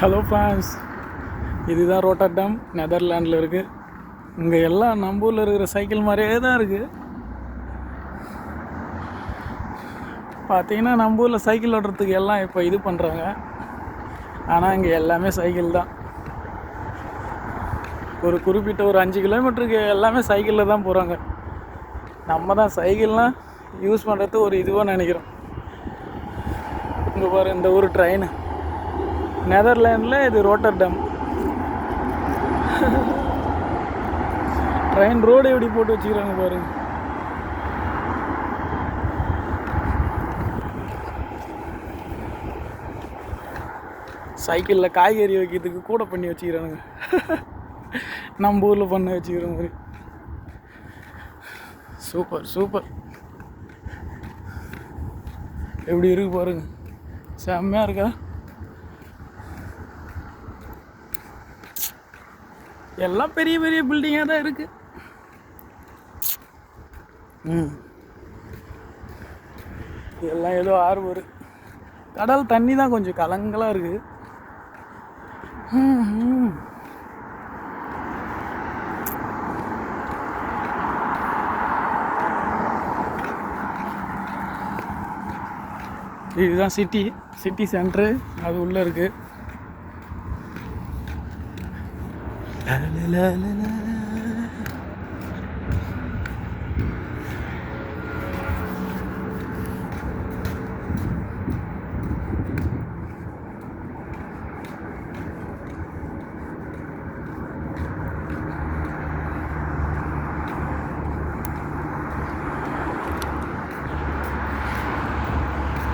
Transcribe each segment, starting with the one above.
Hello friends, இதுதான் ரோட்டர்டம், நெதர்லாண்டில் இருக்குது. இங்கே எல்லாம் நம்ம ஊரில் இருக்கிற சைக்கிள் மாதிரியே தான் இருக்குது. பார்த்தீங்கன்னா நம்ம ஊரில் சைக்கிள் ஓட்டுறதுக்கு எல்லாம் இப்போ இது பண்ணுறாங்க. ஆனால் இங்கே எல்லாமே சைக்கிள் தான். ஒரு குறிப்பிட்ட ஒரு 5 கிலோமீட்டருக்கு எல்லாமே சைக்கிளில் தான் போகிறாங்க. நம்ம தான் சைக்கிள்னால் யூஸ் பண்ணுறது ஒரு இதுவாக நினைக்கிறோம். இங்கே பாரு, இந்த ஒரு ட்ரெயின் நெதர்லாண்டில், இது ரோட்டர்டம். ட்ரெயின் ரோடு எப்படி போட்டு வச்சுக்கிறாங்க பாருங்க. சைக்கிளில் காய்கறி வைக்கிறதுக்கு கூட பண்ணி வச்சுக்கிறானுங்க. நம்ம ஊரில் பண்ண வச்சுக்கிற மாதிரி. Super super. எப்படி இருக்கு பாருங்க, செம்மையாக இருக்கா. எல்லாம் பெரிய பெரிய பில்டிங்காக தான் இருக்குது. எல்லாம் ஏதோ ஆர்வம், கடல் தண்ணி தான் கொஞ்சம் கலங்கலாக இருக்குது. இதுதான் சிட்டி சென்ட்ரு, அது உள்ளே இருக்குது.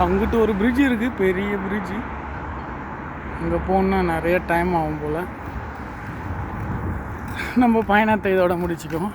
அங்கிட்டு ஒரு பிரிட்ஜ் இருக்குது, பெரிய பிரிட்ஜு. அங்கே போனால் நிறைய டைம் ஆகும் போல். நம்ம பயணத்தை இதோட முடிச்சுக்குவோம்.